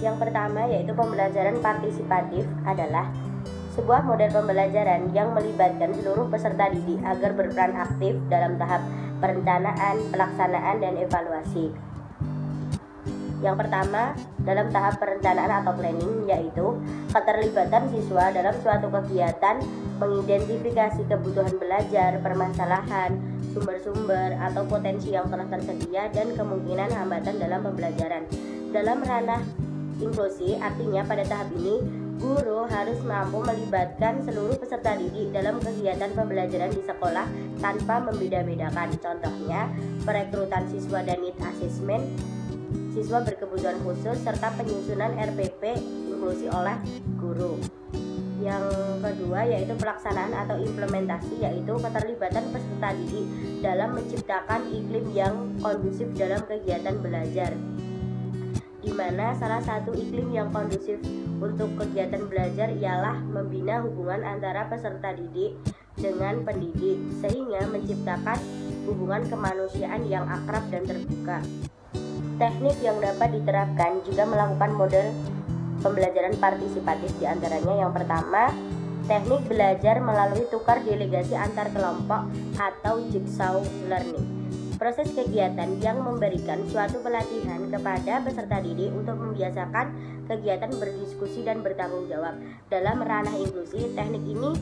Yang pertama yaitu pembelajaran partisipatif adalah sebuah model pembelajaran yang melibatkan seluruh peserta didik agar berperan aktif dalam tahap perencanaan, pelaksanaan, dan evaluasi. Yang pertama, dalam tahap perencanaan atau planning, yaitu keterlibatan siswa dalam suatu kegiatan, mengidentifikasi kebutuhan belajar, permasalahan, sumber-sumber atau potensi yang telah tersedia, dan kemungkinan hambatan dalam pembelajaran. Dalam ranah inklusi, artinya pada tahap ini, guru harus mampu melibatkan seluruh peserta didik dalam kegiatan pembelajaran di sekolah tanpa membeda-bedakan. Contohnya, perekrutan siswa dan need assessment, siswa berkebutuhan khusus, serta penyusunan RPP inklusi oleh guru. Yang kedua yaitu pelaksanaan atau implementasi, yaitu keterlibatan peserta didik dalam menciptakan iklim yang kondusif dalam kegiatan belajar, di mana salah satu iklim yang kondusif untuk kegiatan belajar ialah membina hubungan antara peserta didik dengan pendidik, sehingga menciptakan hubungan kemanusiaan yang akrab dan terbuka. Teknik yang dapat diterapkan jika melakukan model pembelajaran partisipatif diantaranya yang pertama, teknik belajar melalui tukar delegasi antar kelompok atau jigsaw learning. Proses kegiatan yang memberikan suatu pelatihan kepada peserta didik untuk membiasakan kegiatan berdiskusi dan bertanggung jawab. Dalam ranah inklusi, teknik ini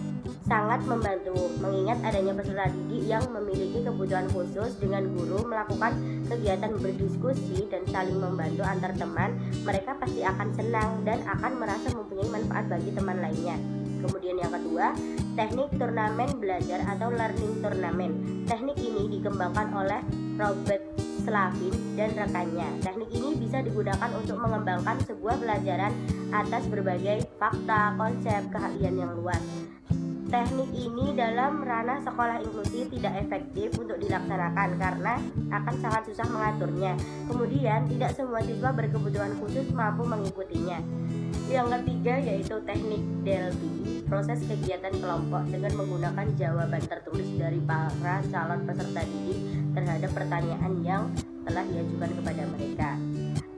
sangat membantu mengingat adanya peserta didik yang memiliki kebutuhan khusus dengan guru melakukan kegiatan berdiskusi dan saling membantu antar teman. Mereka pasti akan senang dan akan merasa mempunyai manfaat bagi teman lainnya. Kemudian yang kedua, teknik turnamen belajar atau learning turnamen. Teknik ini dikembangkan oleh Robert Slavin dan rekannya. Teknik ini bisa digunakan untuk mengembangkan sebuah pelajaran atas berbagai fakta, konsep, keahlian yang luas. Teknik ini dalam ranah sekolah inklusi tidak efektif untuk dilaksanakan karena akan sangat susah mengaturnya. Kemudian, tidak semua siswa berkebutuhan khusus mampu mengikutinya. Yang ketiga yaitu teknik Delphi, proses kegiatan kelompok dengan menggunakan jawaban tertulis dari para calon peserta didik terhadap pertanyaan yang telah diajukan kepada mereka.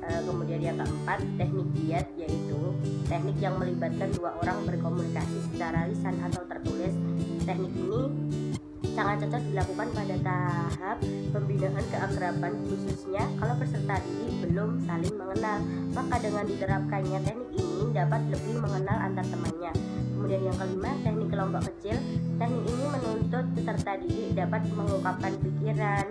Kemudian yang keempat, teknik diet, yaitu teknik yang melibatkan dua orang berkomunikasi secara lisan atau tertulis. Teknik ini sangat cocok dilakukan pada tahap pembinaan keakraban, khususnya kalau peserta didik belum saling mengenal. Maka dengan diterapkannya teknik ini dapat lebih mengenal antar temannya. Kemudian yang kelima, teknik kelompok kecil. Teknik ini menuntut peserta didik dapat mengungkapkan pikiran,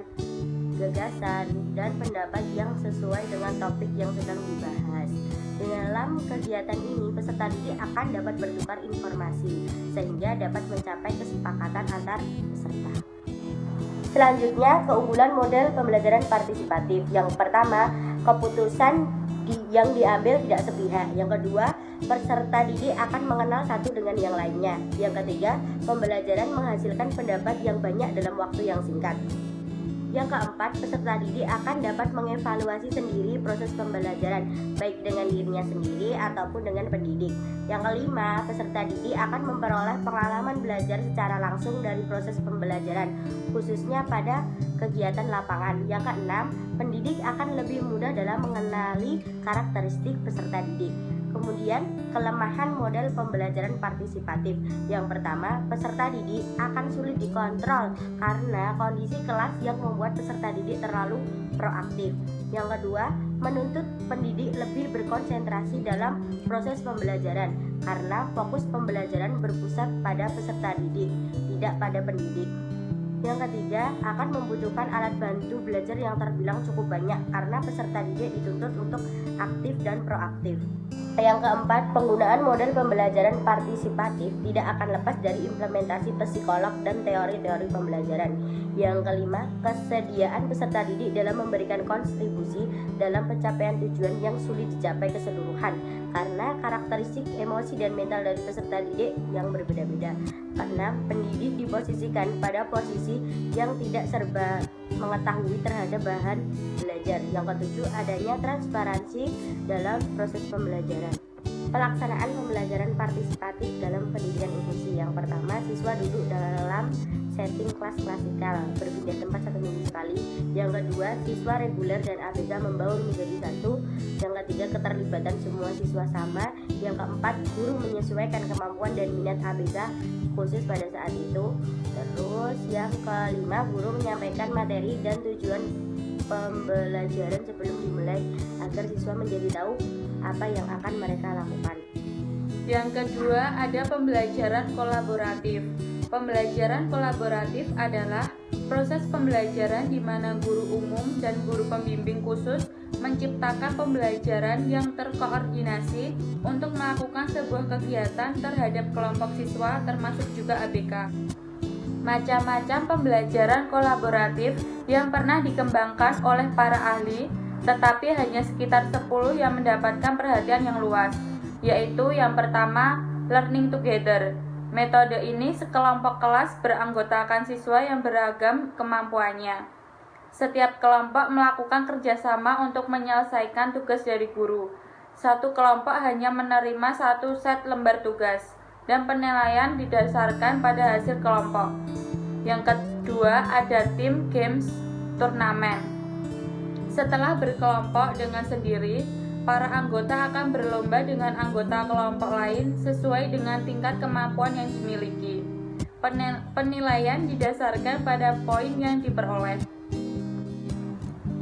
gagasan, dan pendapat yang sesuai dengan topik yang sedang dibahas. Dalam kegiatan ini, peserta didik akan dapat bertukar informasi sehingga dapat mencapai kesepakatan antar peserta. Selanjutnya, keunggulan model pembelajaran partisipatif. Yang pertama, keputusan yang diambil tidak sepihak. Yang kedua, peserta didik akan mengenal satu dengan yang lainnya. Yang ketiga, pembelajaran menghasilkan pendapat yang banyak dalam waktu yang singkat. Yang keempat, peserta didik akan dapat mengevaluasi sendiri proses pembelajaran, baik dengan dirinya sendiri ataupun dengan pendidik. Yang kelima, peserta didik akan memperoleh pengalaman belajar secara langsung dari proses pembelajaran, khususnya pada kegiatan lapangan. Yang keenam, pendidik akan lebih mudah dalam mengenali karakteristik peserta didik. Kemudian, kelemahan model pembelajaran partisipatif. Yang pertama, peserta didik akan sulit dikontrol karena kondisi kelas yang membuat peserta didik terlalu proaktif. Yang kedua, menuntut pendidik lebih berkonsentrasi dalam proses pembelajaran karena fokus pembelajaran berpusat pada peserta didik, tidak pada pendidik. Yang ketiga, akan membutuhkan alat bantu belajar yang terbilang cukup banyak karena peserta didik dituntut untuk aktif dan proaktif. Yang keempat, penggunaan model pembelajaran partisipatif tidak akan lepas dari implementasi psikolog dan teori-teori pembelajaran. Yang kelima, kesediaan peserta didik dalam memberikan kontribusi dalam pencapaian tujuan yang sulit dicapai keseluruhan karena karakteristik emosi dan mental dari peserta didik yang berbeda-beda. Keenam, pendidik diposisikan pada posisi yang tidak serba mengetahui terhadap bahan belajar. Yang ketujuh, adanya transparansi dalam proses pembelajaran. Pelaksanaan pembelajaran partisipatif dalam pendidikan inklusi. Yang pertama, siswa duduk dalam setting kelas klasikal, berpindah tempat 1 minggu sekali. Yang kedua, siswa reguler dan ABK membaur menjadi satu. Yang ketiga, keterlibatan semua siswa sama. Yang keempat, guru menyesuaikan kemampuan dan minat ABK khusus pada saat itu. Terus yang kelima, guru menyampaikan materi dan tujuan pembelajaran sebelum dimulai agar siswa menjadi tahu apa yang akan mereka lakukan. Yang kedua, ada pembelajaran kolaboratif. Pembelajaran kolaboratif adalah proses pembelajaran di mana guru umum dan guru pembimbing khusus menciptakan pembelajaran yang terkoordinasi untuk melakukan sebuah kegiatan terhadap kelompok siswa termasuk juga ABK. Macam-macam pembelajaran kolaboratif yang pernah dikembangkan oleh para ahli, tetapi hanya sekitar 10 yang mendapatkan perhatian yang luas, yaitu yang pertama, learning together. Metode ini sekelompok kelas beranggotakan siswa yang beragam kemampuannya. Setiap kelompok melakukan kerjasama untuk menyelesaikan tugas dari guru. Satu kelompok hanya menerima satu set lembar tugas, dan penilaian didasarkan pada hasil kelompok. Yang kedua, ada team games turnamen. Setelah berkelompok dengan sendiri, para anggota akan berlomba dengan anggota kelompok lain sesuai dengan tingkat kemampuan yang dimiliki. Penilaian didasarkan pada poin yang diperoleh.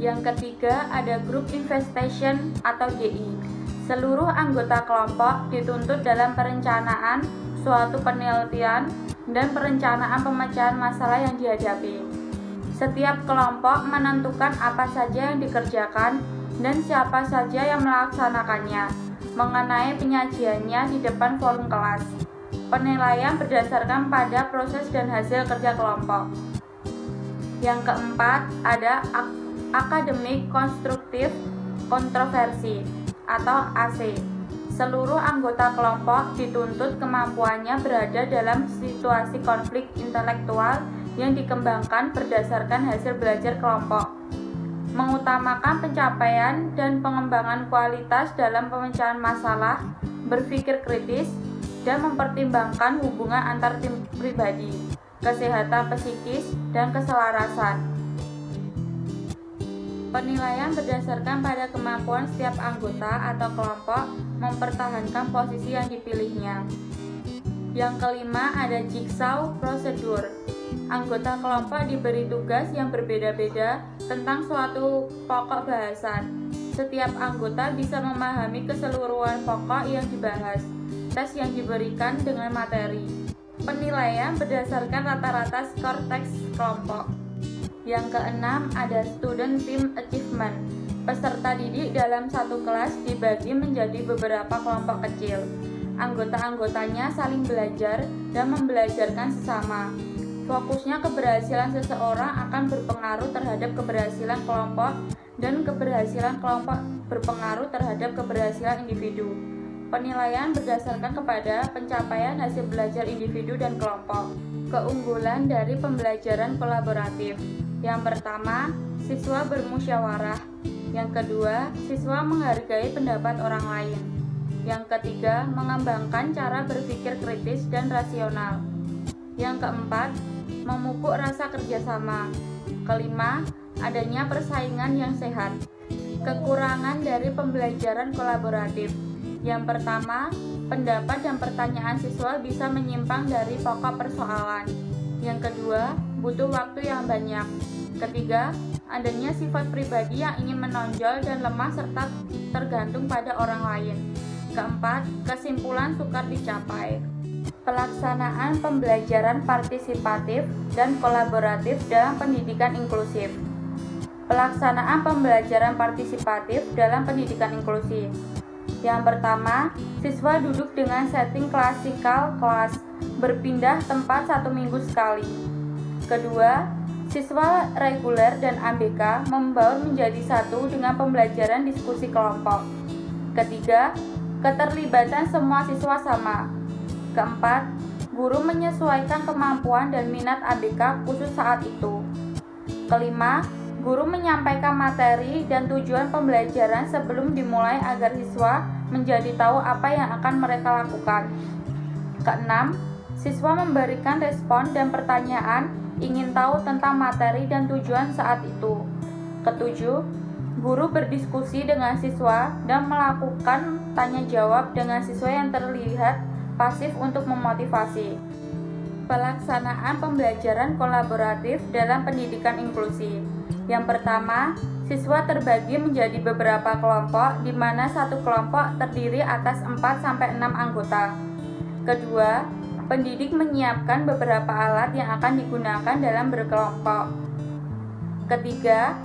Yang ketiga, ada group investigation atau GI. Seluruh anggota kelompok dituntut dalam perencanaan suatu penelitian dan perencanaan pemecahan masalah yang dihadapi. Setiap kelompok menentukan apa saja yang dikerjakan dan siapa saja yang melaksanakannya mengenai penyajiannya di depan forum kelas. Penilaian berdasarkan pada proses dan hasil kerja kelompok. Yang keempat, ada akademik konstruktif kontroversi atau AC. Seluruh anggota kelompok dituntut kemampuannya berada dalam situasi konflik intelektual yang dikembangkan berdasarkan hasil belajar kelompok, mengutamakan pencapaian dan pengembangan kualitas dalam pemecahan masalah, berpikir kritis, dan mempertimbangkan hubungan antar tim pribadi, kesehatan psikis, dan keselarasan. Penilaian berdasarkan pada kemampuan setiap anggota atau kelompok mempertahankan posisi yang dipilihnya. Yang kelima, ada jigsaw prosedur. Anggota kelompok diberi tugas yang berbeda-beda tentang suatu pokok bahasan. Setiap anggota bisa memahami keseluruhan pokok yang dibahas. Tes yang diberikan dengan materi. Penilaian berdasarkan rata-rata skor teks kelompok. Yang keenam, ada student team achievement. Peserta didik dalam satu kelas dibagi menjadi beberapa kelompok kecil. Anggota-anggotanya saling belajar dan membelajarkan sesama. Fokusnya keberhasilan seseorang akan berpengaruh terhadap keberhasilan kelompok, dan keberhasilan kelompok berpengaruh terhadap keberhasilan individu. Penilaian berdasarkan kepada pencapaian hasil belajar individu dan kelompok. Keunggulan dari pembelajaran kolaboratif. Yang pertama, siswa bermusyawarah. Yang kedua, siswa menghargai pendapat orang lain. Yang ketiga, mengembangkan cara berpikir kritis dan rasional. Yang keempat, memupuk rasa kerjasama. Kelima, adanya persaingan yang sehat. Kekurangan dari pembelajaran kolaboratif. Yang pertama, pendapat dan pertanyaan siswa bisa menyimpang dari pokok persoalan. Yang kedua, butuh waktu yang banyak. Ketiga, adanya sifat pribadi yang ingin menonjol dan lemah serta tergantung pada orang lain. Keempat, kesimpulan sukar dicapai. Pelaksanaan pembelajaran partisipatif dan kolaboratif dalam pendidikan inklusif. Pelaksanaan pembelajaran partisipatif dalam pendidikan inklusi. Yang pertama, siswa duduk dengan setting klasikal kelas, berpindah tempat 1 minggu sekali. Kedua, siswa reguler dan ABK membaur menjadi satu dengan pembelajaran diskusi kelompok. Ketiga, keterlibatan semua siswa sama. Keempat, guru menyesuaikan kemampuan dan minat ABK khusus saat itu. Kelima, guru menyampaikan materi dan tujuan pembelajaran sebelum dimulai agar siswa menjadi tahu apa yang akan mereka lakukan. Keenam, siswa memberikan respon dan pertanyaan ingin tahu tentang materi dan tujuan saat itu. Ketujuh, guru berdiskusi dengan siswa dan melakukan tanya jawab dengan siswa yang terlihat pasif untuk memotivasi. Pelaksanaan pembelajaran kolaboratif dalam pendidikan inklusi. Yang pertama, siswa terbagi menjadi beberapa kelompok di mana satu kelompok terdiri atas 4-6 anggota. Kedua, pendidik menyiapkan beberapa alat yang akan digunakan dalam berkelompok. Ketiga,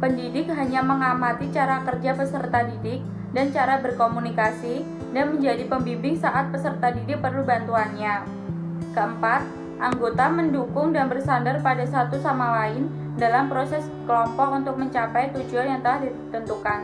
pendidik hanya mengamati cara kerja peserta didik dan cara berkomunikasi dan menjadi pembimbing saat peserta didik perlu bantuannya. Keempat, anggota mendukung dan bersandar pada satu sama lain dalam proses kelompok untuk mencapai tujuan yang telah ditentukan.